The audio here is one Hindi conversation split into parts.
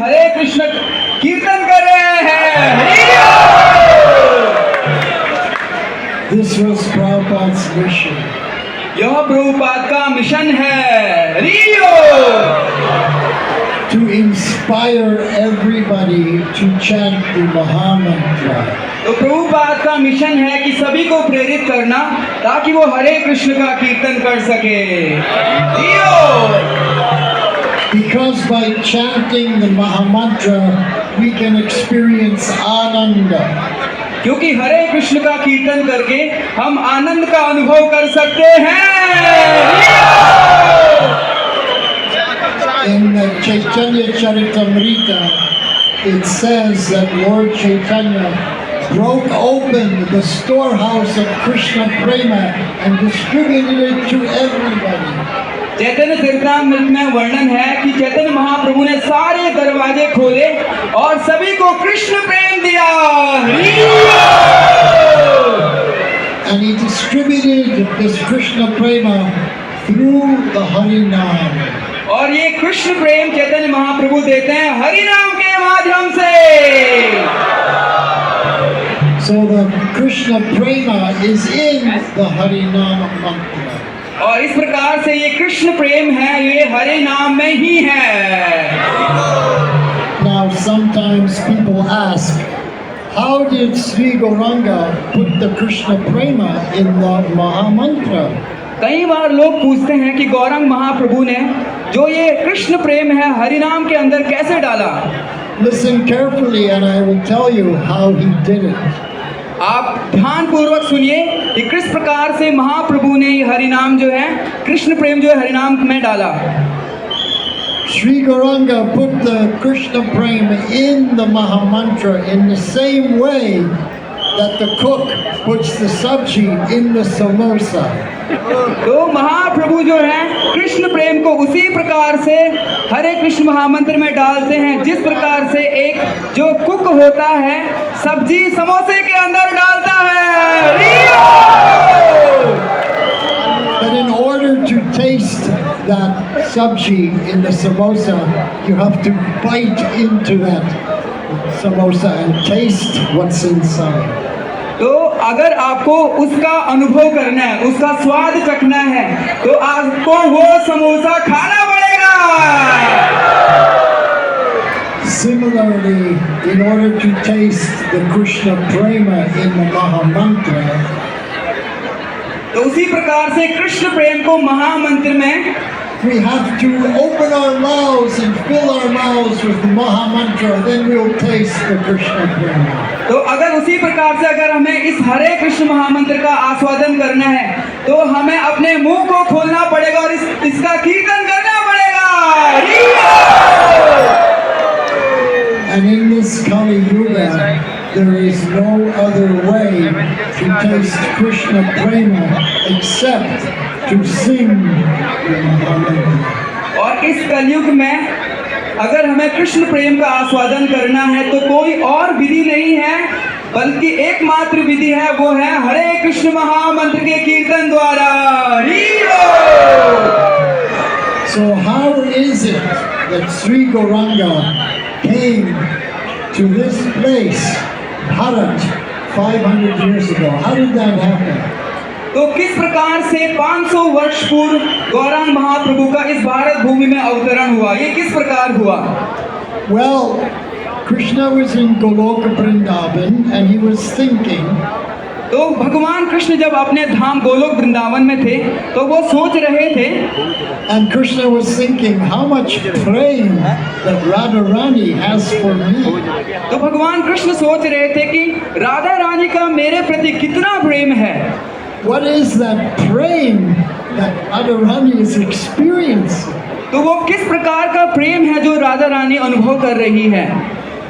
हरे कृष्ण कीर्तन कर रहे हैं। This was Prabhupada's mission. यह प्रभुपाद का मिशन है। रियो To inspire everybody to chant the Mahamantra. तो प्रभुपाद का मिशन है कि सभी को प्रेरित करना ताकि वो हरे कृष्ण का कीर्तन कर सके। रियो Because by chanting the Mahamantra, we can experience Ananda. क्योंकि हरे कृष्ण का कीर्तन करके हम आनंद का अनुभव कर सकते हैं। In the Chaitanya Charitamrita, it says that Lord Chaitanya broke open the storehouse of Krishna Prema and distributed it to everybody. चैतन्य चरितामृत में वर्णन है कि चैतन्य महाप्रभु ने सारे दरवाजे खोले और सभी को कृष्ण प्रेम दिया। And he distributed this Krishna Prema through the Harinam. और ये कृष्ण प्रेम चैतन्य महाप्रभु देते हैं हरि नाम के माध्यम से। So the Krishna Prema is in the Harinam mantra. और इस प्रकार से ये कृष्ण प्रेम है, ये हरे नाम में ही है। Now sometimes people ask, how did Sri Gauranga put the Krishna Prema in the Mahamantra? कई बार लोग पूछते हैं कि गौरंग महाप्रभु ने जो ये कृष्ण प्रेम है हरिनाम के अंदर कैसे डाला। Listen carefully and I will tell you how he did it. आप ध्यान पूर्वक सुनिए कि किस प्रकार से महाप्रभु ने ये हरिनाम जो है कृष्ण प्रेम जो है हरिनाम में डाला। Sri Gauranga put the Krishna Prema in the Mahamantra in the same way that the cook puts the sabji in the samosa. तो महाप्रभु जो है कृष्ण प्रेम को उसी प्रकार से हरे कृष्ण महामंत्र में डालते हैं जिस प्रकार से एक जो कुक होता है सब्जी समोसे के अंदर डालता है। But in order to taste that sabji in the samosa, you have to bite into that samosa and taste what's inside. तो अगर आपको उसका अनुभव करना है, उसका स्वाद चखना है, तो आपको वो समोसा खाना पड़ेगा। Similarly, in order to taste the Krishna Prema in the Mahamantra, तो उसी प्रकार से कृष्ण प्रेम को महामंत्र में we have to open our mouths and fill our mouths with the Mahamantra, then we'll taste the Krishna Prema. तो अगर उसी प्रकार से अगर हमें इस हरे कृष्ण महामंत्र का आस्वादन करना है तो हमें अपने मुंह को खोलना पड़ेगा और इसका कीर्तन करना पड़ेगा। And in this Kali Yuga, there is no other way to taste Krishna Prema except to sing the Mahamantra. और इस कलयुग में अगर हमें कृष्ण प्रेम का आस्वादन करना है तो कोई और विधि नहीं है बल्कि एकमात्र विधि है, वो है हरे कृष्ण महामंत्र के कीर्तन द्वारा। So how is it that Sri Gauranga came to this place, Bharat, 500 years ago? How did that happen? तो किस प्रकार से 500 वर्ष पूर्व गौरांग महाप्रभु का इस भारत भूमि में अवतरण हुआ, ये किस प्रकार हुआ? Well, Krishna was in Goloka Vrindavan and he was thinking. तो भगवान कृष्ण जब अपने धाम गोलोक वृंदावन में थे तो वो सोच रहे थे। And Krishna was thinking, how much prem that Radharani has for me. तो भगवान कृष्ण सोच रहे थे कि राधा रानी का मेरे प्रति कितना प्रेम है। What is that prem that Radharani is experiencing? तो वो किस प्रकार का प्रेम है जो राधा रानी अनुभव कर रही है।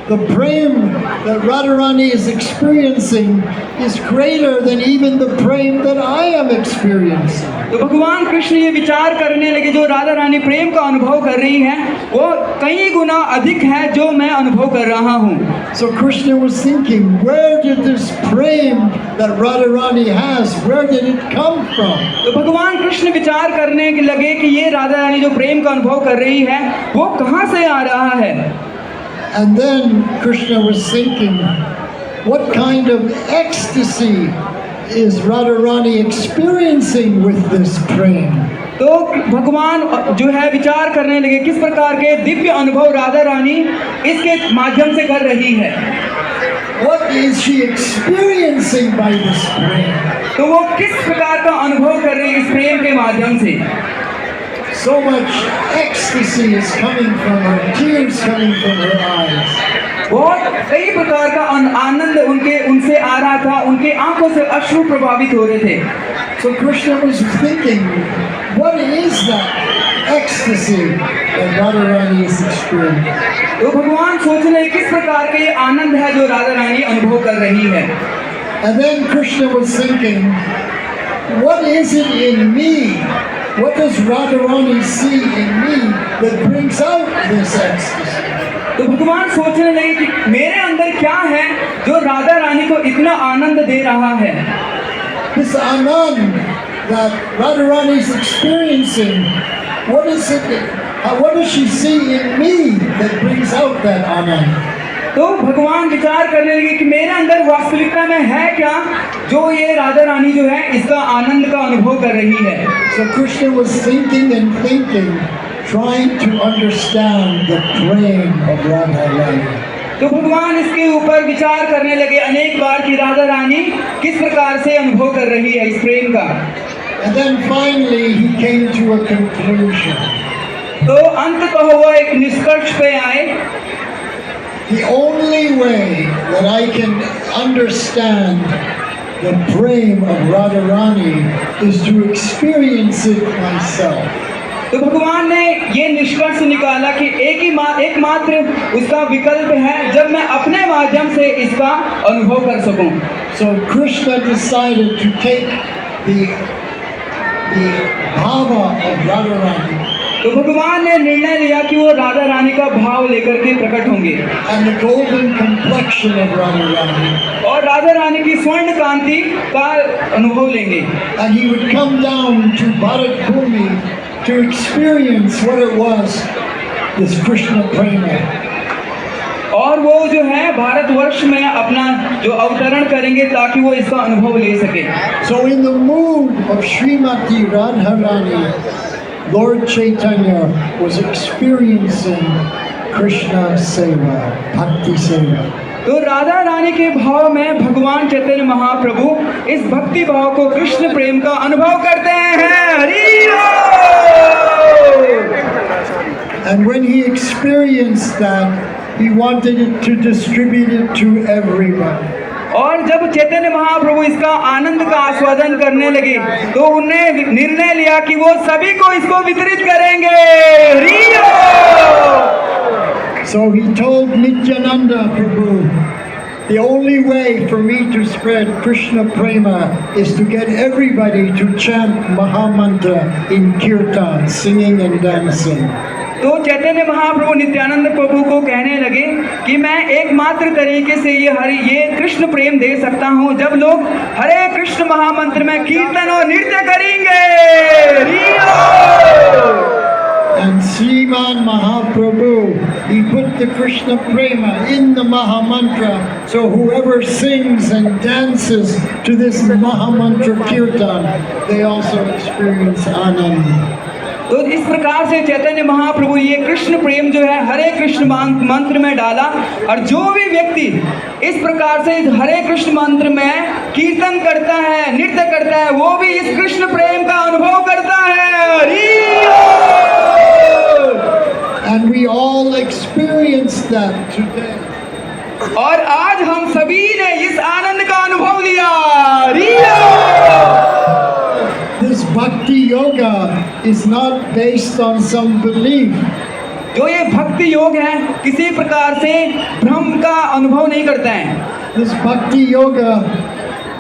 The prem that Radharani is experiencing is greater than even the prem that I am experiencing. तो भगवान कृष्ण ये विचार करने लगे जो राधा रानी प्रेम का अनुभव कर रही है वो कई गुना अधिक है जो मैं अनुभव कर रहा हूँ। So Krishna was thinking, where did this prem that Radharani has, where did it come from? तो भगवान कृष्ण विचार करने लगे कि ये राधा रानी जो प्रेम का अनुभव कर रही है वो कहाँ से आ रहा है। And then Krishna was thinking, what kind of ecstasy is Radharani experiencing with this prem? तो भगवान जो है विचार करने लगे किस प्रकार के दिव्य अनुभव राधा रानी इसके माध्यम से कर रही है। What is she experiencing by this prem? तो वो किस प्रकार का अनुभव कर रही है इस प्रेम के माध्यम से। So much ecstasy is coming from her, tears coming from her eyes. बहुत कई प्रकार का आनंद उनसे आ रहा था, उनके आंखों से अश्रु प्रभावित हो रहे थे। So Krishna was thinking, what is that ecstasy that Radharani is experiencing? तो भगवान सोच रहे हैं किस प्रकार का ये आनंद है जो राधा रानी अनुभव कर रही है। And then Krishna was thinking, what is it in me? What does Radharani see in me that brings out this ecstasy? तो भगवान सोचने लगे कि मेरे अंदर क्या है जो राधा रानी को इतना आनंद दे रहा है। This Anand that Radharani is experiencing, what is it? What does she see in me that brings out that Anand? तो भगवान विचार करने लगे कि मेरे अंदर वास्तविकता में है क्या जो ये राधा रानी जो है इसका आनंद का अनुभव कर रही है। So Krishna was thinking and thinking, trying to understand the prem of Radharani. तो भगवान इसके ऊपर विचार करने लगे अनेक बार कि राधा रानी किस प्रकार से अनुभव कर रही है इस प्रेम का। And then finally he came to a conclusion. तो अंततः वो एक निष्कर्ष पे आए। The only way that I can understand the prem of Radharani is to experience it myself. तो भगवान ने ये निष्कर्ष निकाला कि एकमात्र उसका विकल्प है जब मैं अपने माध्यम से इसका अनुभव कर सकूं। So Krishna decided to take the bhava of Radharani तो भगवान ने निर्णय लिया कि वो राधा रानी का भाव लेकर के प्रकट होंगे and the golden complexion of Radharani, और राधा रानी की स्वर्ण कांति का अनुभव लेंगे। and he would come down to Bharat Bhumi to experience what it was, this Krishna prema. और वो जो है भारतवर्ष में अपना जो अवतरण करेंगे ताकि वो इसका अनुभव ले सके। So in the mood of Srimati Radharani, Lord Chaitanya was experiencing Krishna Seva, Bhakti Seva. तो राधा रानी के भाव में भगवान चैतन्य महाप्रभु इस भक्ति भाव को कृष्ण प्रेम का अनुभव करते हैं। हरि बोल। And when he experienced that, he wanted it to distribute it to everyone. और जब चैतन्य महाप्रभु इसका आनंद का आस्वादन करने लगे तो उन्हें निर्णय लिया कि वो सभी को इसको वितरित करेंगे। हरि बोल। So he told Nityananda Prabhu, the only way for me to spread Krishna Prema is to get everybody to chant Mahamantra in Kirtan, singing and dancing. तो चैतन्य महाप्रभु नित्यानंद प्रभु को कहने लगे कि मैं एकमात्र तरीके से ये कृष्ण प्रेम दे सकता हूँ जब लोग हरे कृष्ण महामंत्र में कीर्तन और नृत्य करेंगे। And Sriman Mahaprabhu, he put the Krishna Prema in the Mahamantra, so whoever sings and dances to this Mahamantra Kirtan, they also experience Anand. तो इस प्रकार से चैतन्य महाप्रभु ये कृष्ण प्रेम जो है हरे कृष्ण मंत्र में डाला और जो भी व्यक्ति इस प्रकार से इस हरे कृष्ण मंत्र में कीर्तन करता है, नृत्य करता है, वो भी इस कृष्ण प्रेम का अनुभव करता है। And we all experience that today. और आज हम सभी ने इस आनंद का अनुभव लिया। This bhakti yoga is not based on some belief. जो ये भक्ति योग है किसी प्रकार से भ्रम का अनुभव नहीं करता है। This bhakti yoga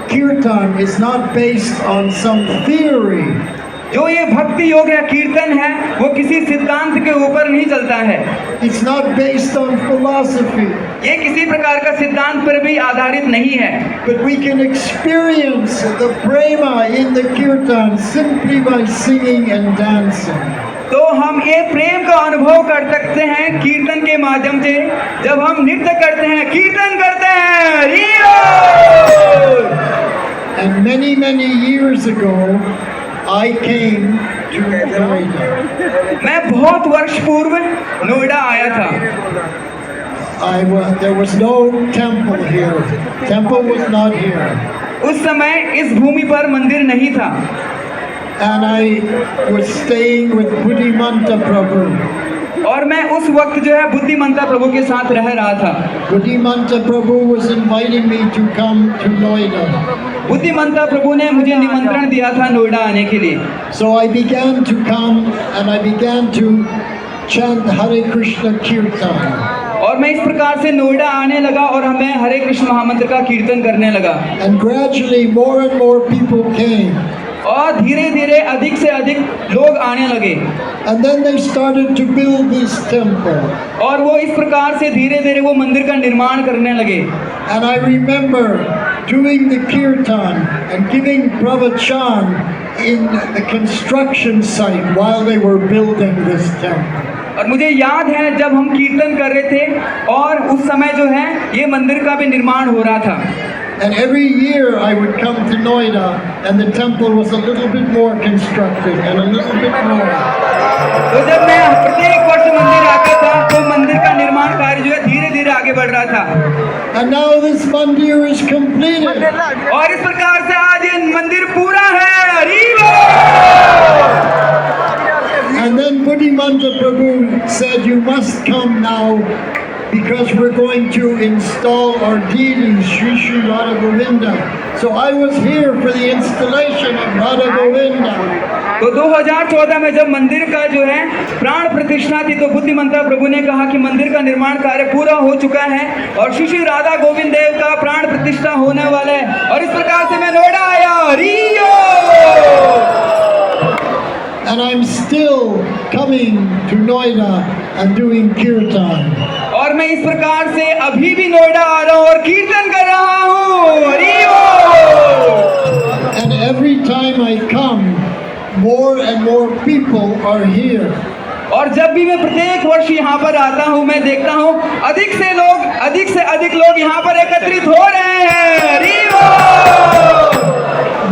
kirtan is not based on some theory. जो ये भक्ति योग है कीर्तन है वो किसी सिद्धांत के ऊपर नहीं चलता है। It's not based on philosophy. ये किसी प्रकार का सिद्धांत पर भी आधारित नहीं है। But we can experience the prema in the kirtan simply by singing and dancing. तो हम ये प्रेम का अनुभव कर सकते हैं कीर्तन के माध्यम से, जब हम नृत्य करते हैं, कीर्तन करते हैं। रियो! And many years ago, I came to Noida. मैं बहुत वर्ष पूर्व नोएडा आया था। There was no temple here. Temple was not here. उस समय इस भूमि पर मंदिर नहीं था। And I was staying with Buddhimanta Prabhu. और मैं उस वक्त जो है बुद्धिमंता प्रभु के साथ रह रहा था। Buddhimanta Prabhu was inviting me to come to Noida. बुद्धिमंता प्रभु ने मुझे निमंत्रण दिया था नोएडा आने के लिए। So I began to come and I began to chant Hare Krishna Kirtan. और मैं इस प्रकार से नोएडा आने लगा और मैं हरे कृष्ण महामंत्र का कीर्तन करने लगा। And gradually more and more people came. और धीरे धीरे अधिक से अधिक लोग आने लगे। And then they started to build this temple. और वो इस प्रकार से धीरे धीरे वो मंदिर का निर्माण करने लगे। And I remember doing the kirtan and giving pravachan in the construction site while they were building this temple. और मुझे याद है जब हम कीर्तन कर रहे थे और उस समय जो है ये मंदिर का भी निर्माण हो रहा था। And every year I would come to Noida and the temple was a little bit more constructed and a little bit more. तो जब मैं प्रत्येक वर्ष मंदिर आता था तो मंदिर का निर्माण कार्य जो है धीरे धीरे आगे बढ़ रहा था। And now this mandir is completed. और इस प्रकार से आज ये मंदिर पूरा है। हरिओ! And then Buddhimanta Prabhu said, you must come now because we're going to install our deity, Sri Sri Radha Govinda. So I was here for the installation of Radha Govinda. तो 2014 में जब मंदिर का जो है प्राण प्रतिष्ठा थी तो बुद्धिमंता प्रभु ने कहा कि मंदिर का निर्माण कार्य पूरा हो चुका है और श्री श्री राधा गोविंद देव का प्राण प्रतिष्ठा होने वाला है। और इस प्रकार से मैं नोएडा आया। रियो! And I'm still coming to Noida and doing kirtan. और मैं इस प्रकार से अभी भी नोएडा आ रहा हूँ और कीर्तन कर रहा हूँ। रियो! And every time I come, more and more people are here. और जब भी मैं प्रत्येक वर्ष यहाँ पर आता हूँ मैं देखता हूँ अधिक से अधिक लोग यहाँ पर एकत्रित हो रहे हैं। रियो!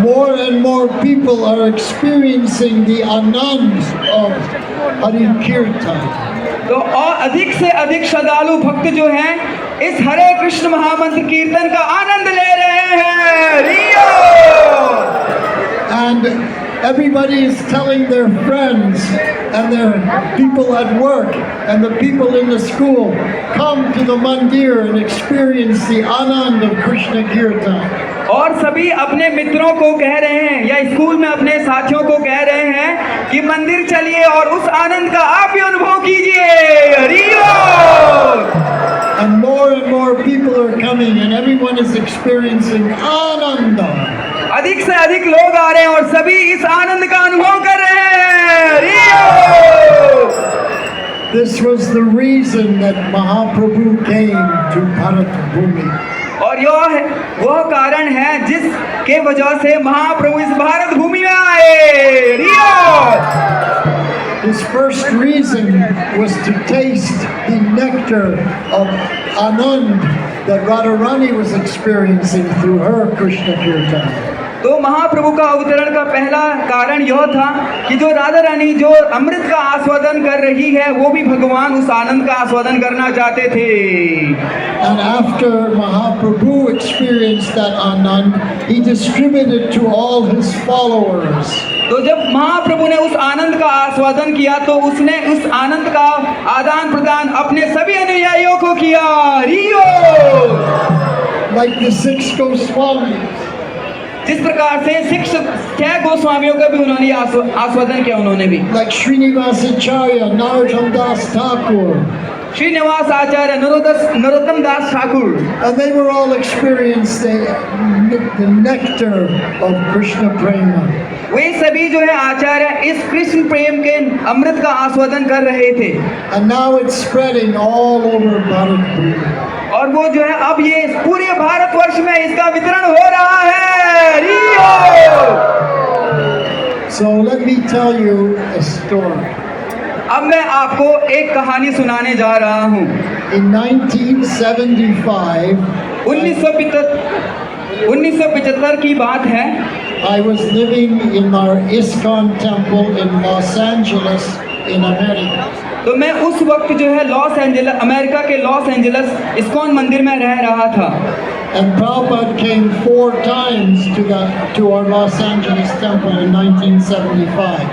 More and more people are experiencing the anand of Hari Kirtan. तो और अधिक से अधिक श्रद्धालु भक्त जो हैं इस हरे कृष्ण महामंत्र कीर्तन का आनंद ले रहे हैं। रियो! And everybody is telling their friends and their people at work and the people in the school, come to the mandir and experience the anand of Krishna Kirtan. और सभी अपने मित्रों को कह रहे हैं या स्कूल में अपने साथियों को कह रहे हैं कि मंदिर चलिए और उस आनंद का आप भी अनुभव कीजिए। रियो! And more people are coming and everyone is experiencing ananda. अधिक से अधिक लोग आ रहे हैं और सभी इस आनंद का अनुभव कर रहे हैं। रियो! This was the reason that Mahaprabhu came to Bharat Bhumi. और वह कारण है जिसके वजह से महाप्रभु इस भारत भूमि में आए। रियो! His first reason was to taste the nectar of Anand that Radharani was experiencing through her Krishna Kirtan. तो महाप्रभु का अवतरण का पहला कारण यह था कि जो राधा रानी जो अमृत का आस्वादन कर रही है वो भी भगवान उस आनंद का आस्वादन करना चाहते थे। And after Mahaprabhu experienced that Anand, he distributed to all his followers. तो जब महाप्रभु ने उस आनंद का आस्वादन किया तो उसने उस आनंद का आदान प्रदान अपने सभी अनुयायियों को किया। रियो! Like the 6 Goswamis. जिस प्रकार से 6 गोस्वामियों का भी उन्होंने आस्वादन किया उन्होंने भी। Like Srinivasacharya, Narottam Das Thakur. Srinivas Acharya, Narottam Das Thakur. And they were all experiencing the nectar of Krishna Prema. वे सभी जो है आचार्य इस कृष्ण प्रेम के अमृत का आस्वादन कर रहे थे। And now it's spreading all over Bharat. और वो जो है अब ये पूरे भारतवर्ष में इसका वितरण हो रहा है। रियो! So let me tell you a story. अब मैं आपको एक कहानी सुनाने जा रहा हूँ। In 1975, 1975 की बात है। I was living in our ISKCON temple in Los Angeles in America. तो मैं उस वक्त जो है अमेरिका के लॉस एंजलिस इस्कॉन मंदिर में रह रहा था। And Prabhupada came 4 times to our Los Angeles temple in 1975.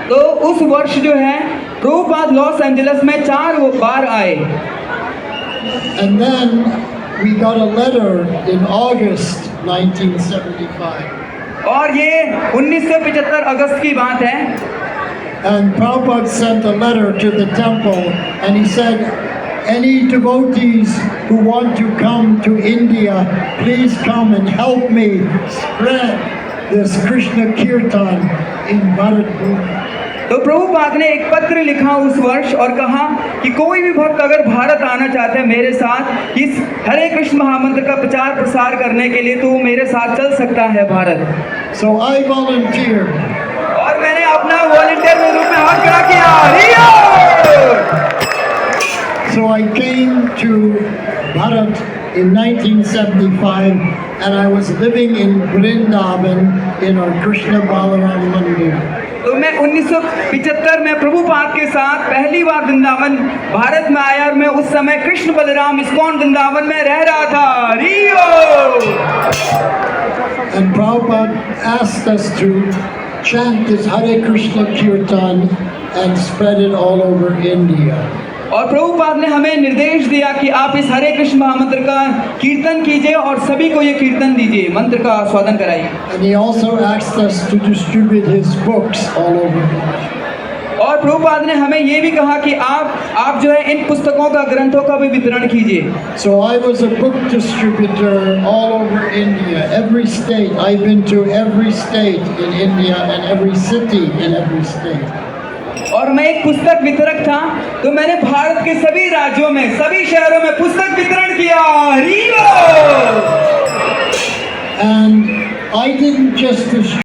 तो उस वर्ष जो है प्रभुपाद लॉस एंजलिस में 4 बार आए। And then we got a letter in August 1975. और ये 1975 अगस्त की बात है। And Prabhupada sent a letter to the temple and he said, any devotees who want to come to India, please come and help me spread this Krishna Kirtan in Bharatpur. तो प्रभुपाद ने एक पत्र लिखा उस वर्ष और कहा कि कोई भी भक्त अगर भारत आना चाहते हैं मेरे साथ इस हरे कृष्ण महामंत्र का प्रचार प्रसार करने के लिए, तो वो मेरे साथ चल सकता है भारत। So I volunteered. और मैंने अपना वॉलंटियर के रूप में हाथ खड़ा किया। So I came to Bharat in 1975 and I was living in Vrindavan in our Krishna Balaram Mandir. तो मैं 1975 में प्रभुपाद के साथ पहली बार वृंदावन भारत में आया और मैं उस समय कृष्ण बलराम इस्कॉन वृंदावन में रह रहा था। And Prabhupada asked us to chant this Hare Krishna Kirtan and spread it all over India. और प्रभुपाद ने हमें निर्देश दिया कि आप इस हरे कृष्ण महामंत्र का कीर्तन कीजिए और सभी को ये कीर्तन दीजिए, मंत्र का आस्वादन कराइए। And he also asked us to distribute his books all over. और प्रभुपाद ने हमें ये भी कहा कि आप जो है इन पुस्तकों का, ग्रंथों का भी वितरण कीजिए। So I was a book distributor all over India, every state. I've been to every state in India and every city in every state. और मैं एक पुस्तक वितरक था, तो मैंने भारत के सभी राज्यों में, सभी शहरों में पुस्तक वितरण किया। And I didn't just distribute